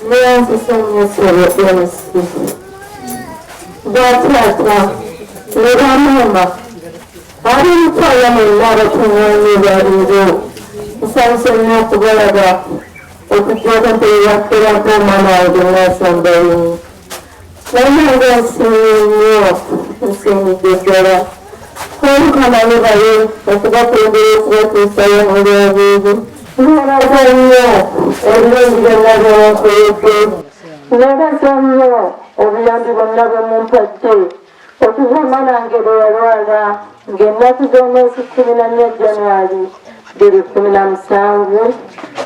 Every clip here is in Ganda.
Nyanza isanyasoro yose batata leramama ari mutaya mu ntara tunyoni bariro isanzwe kubalaga okujoka teyakera ko mama n'asambaye n'amanga sinyo sinigera kama nibaye okubakwendera okubatusaya mu lwabibu n'abazanyo ebirungi byonna byomukwete n'abazanyo obuyambi bonna bwemumpadde okuvuma nange bwe yalwala ng'ennaku z'omwezi 14 January 2017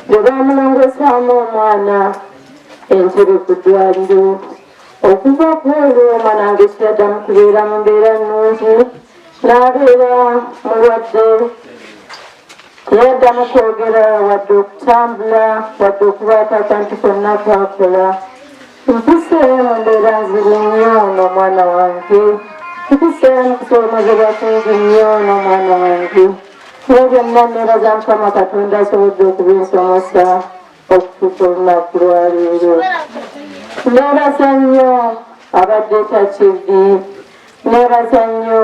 bwe baamulongosaamu omwana entebe ku ddwaliro okuva ku olwo omwana nange kyaddamu kubeera mu mbeera nnungi n'abeera mulwadde teyaddamu kwogera wadde okutambula wadde okubaako akantu konna kakola mpuseeyo mu mbeera nzibu nnyo n'omwana wange mpuseeyo mu kusoomozebwa kungi nnyo n'omwana wange naye byonna neebaza Mukama Katonda asobodde okubinsomosa okutuuka olunaku lwaleero neebaza nnyo abadde takivi neebaza nnyo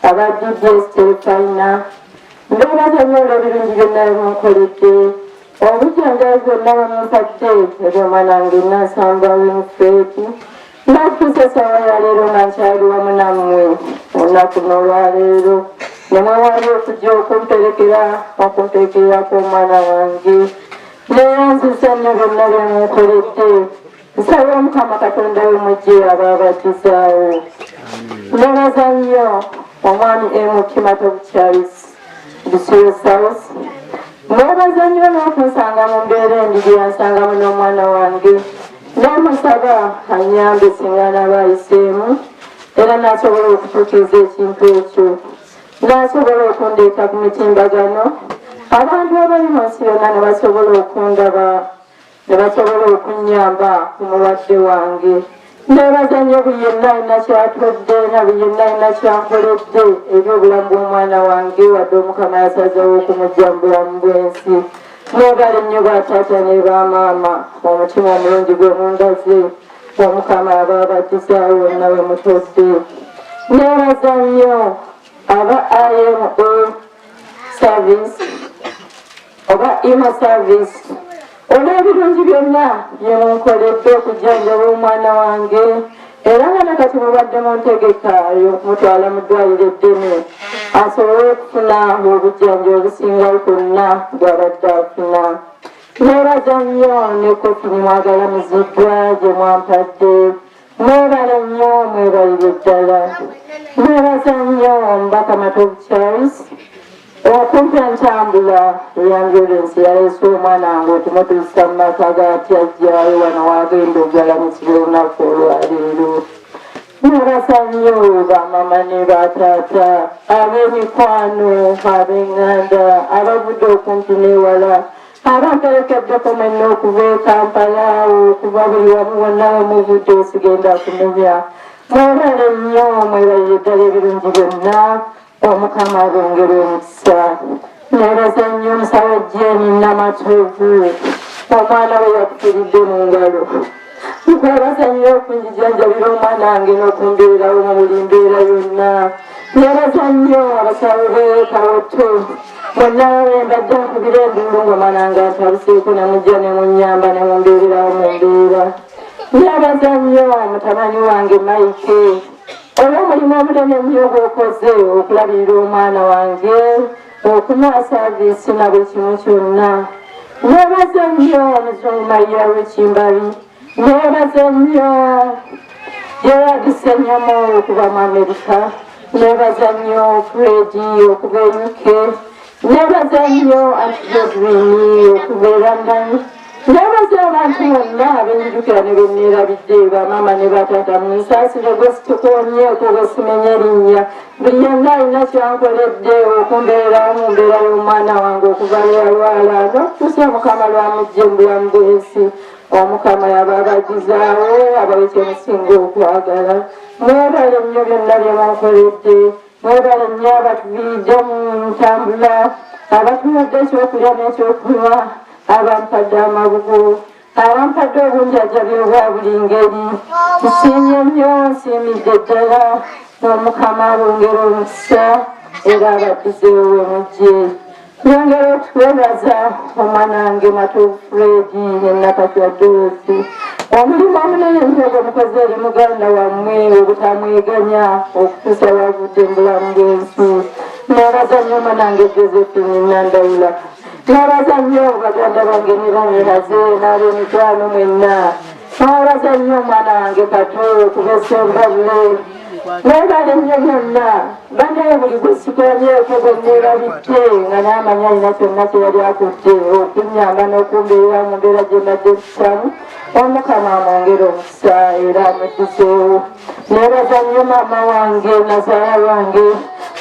abadde Terefayina neebaza nnyo olw'ebirungi byonna bimunkoledde obujjanjabi bwonna bwemumpadde eri omwana wange Nansamba Winifredi n'atuusa essaawa ya leero nga nkyali wamu nammwe olunaku n'olwaleero ne mwewali okujja okumperekerako omwana wange neyanziza nnyo byonna byemunkoledde nsaba Mukama Katonda we mujje abaabadizaawo neebaza nnyo omwami Kimato Charles Busiro South neebaza nnyo n'okunsanga mu mbeera endiri yansangamu n'omwana wange n'amusaba anyambe singa naaba ayiseemu era n'asobola okutuukiriza ekintu ekyo n'asobola okundeeta ku mitimbagano abantu abali mu nsi yonna ne basobola okundaba ne basobola okunnyamba ku mulwadde wange neebaza nnyo buli yenna alina kyatudde na buli yenna alina kyankoledde eri obulamu bw'omwana wange wadde Omukama yasazeewo okumuggya mu bulamu bw'ensi mwebale nnyo bataata ne bamaama omutima omulungi gwe mundaze Omukama abaabadizaawo wonna we mutudde neebaza nnyo aba IMA service oba IMA service olw'ebirungi byonna byemunkoledde okujjanjaba omwana wange era nga nakati mubadde mu ntegeka y'okumutwala mu ddwaliro eddene asobole okufuna obujjanjabi obusingawo kwonna bw'abadde afuna neebaza nnyo ne Kofini mwagalamiziddwa gye mwampadde mwebale nnyo mwebalire ddala neebaza nnyo omubaka Matovu Charles okumpa entambula ey'ambulensi yaleese omwana wange okumutuusa mu maka gati ajjayo wano wagenda ogalamizibwa olunaku olwaleero neebaza nnyo bamama ne bataata ab'emikwano ab'eŋŋanda abavudde okumpi n'ewala abamperekeddeko mwenna okuva e Kampala okuva buli wamu wonna wemuvudde osigenda kumenya mwebale nnyo mwebalire ddala ebirungi byonna Omukama abongere omukisa neebaza nnyo omusawo Jeni Namatovu omwana we yakufiridde mu ngalo nkwebaza nnyo okunjjanjabira omwana wange n'okumbeerawo mu buli mbeera yonna neebaza nnyo abasawo b'Kawoto bonna mbadde nkubira enduulu ng'omwana wange antabuseeko ne mujja ne munnyamba ne mumbeererawo mu mbeera neebaza nnyo mutabani wange Mike olw'omulimu omunene ennyo gw'okoze okulabirira omwana wange okumuwa saaviisi na buli kimu kyonna neebaza nnyo omuzungu Maria w'Ekimbabi neebaza nnyo gyeyadisenyamu okuva mu Amerika neebaza nnyo Fredi okuva e UK neebaza nnyo Antijodrini okuva e London neebaza abantu bonna abenjukira ne benneerabidde bamaama ne bataata mu nsaasire gwe situkoonyeeko gwe simenya erinnya buli yenna alina kyankoledde okumbeerawo mu mbeera y'omwana wange okuva lwalwala n'okutuusa Mukama lwamugje mu bulamu bw'ensi Omukama yabaabagizaawo abawe kyemusinga okwagala mwebale nnyo byonna byemunkoledde mwebale nnyo abatuviidde mu ntambula abatuwadde ekyokulya n'ekyokunywa abampadde amabugo abampadde obunjajjabi obwa buli ngeri nsiimye nnyo nsiimidde ddala n'omukama bongera omukisa era abadduzeewe mujje yongera okutwebaza omwanange Matovu Fredi n'ennakatya Dorothy omulimu omunene nnyo gwe mukozi eri muganda wammwe obutamweganya okutuusa wavudde mu bulamu bw'ensi neebaza nnyo omwanange Josephine Nandawula neebaza nnyo baganda bange ne banyeraze n'ab'emikwano mwenna neebaza nnyo omwana wange Kato okubesa embabule neebale nnyo byonna bannaye buli gwe sikolanyeko gwe neebabidde nga n'amanya alina kyonna kye yali akutte okunnyamba n'okumbeera mu mbeera gye mbadde kitamu omukama amwongera omukisa era amuddiseewo neebaza nnyo maama wange nazaala wange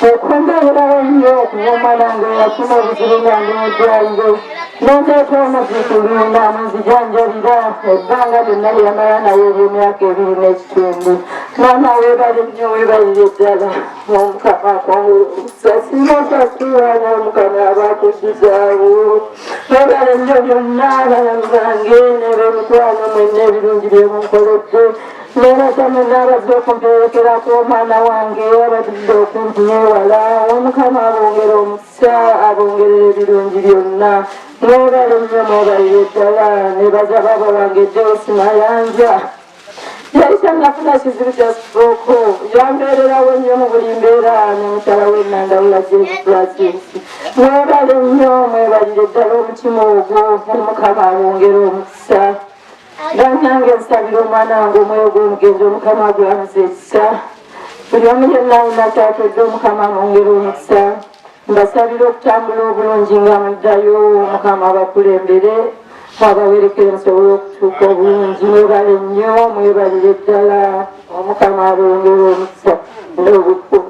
okumbeerawo nnyo okuva omwana wange yafuna obuzibu nga ndi mu ddwaliro n'ondeeta omuzikulu namunzijanjabira ebbanga lyonna lyamala naye eby'emyaka 2 n'ekitundu maama weebale nnyo weebalire ddala omukama akwongera singa osasuwaana omukama abaakudizaawo weebale nnyo byonna abalamu bange n'eb'emikwano mwenna ebirungi byemunkoledde neebaza mwenna abadde okumperekerako omwana wange abadde okuntinyewala omukama abongera omukisa abongerera ebirungi byonna mwebale nnyo mwebalire ddala neebaza baaba wange Joyce Mayanja yali kyannafuna kizibu kya stroke yambeererawo nnyo mu buli mbeera ne mukyala we Nandawula James Francis mwebale nnyo mwebalire ddala omutima ogwo omukama abongera omukisa bannange nsabira omwana wange omwoyo gw'omugenzi omukama gwamuza ekisa buli omu yenna alina kyatodde omukama amwongera omukisa mbasabira okutambula obulungi nga muddayo omukama abakulembere abawerekere musobole okutuuka obulungi mwebale nnyo mwebalire ddala omukama abongera omukisa n'obukuumi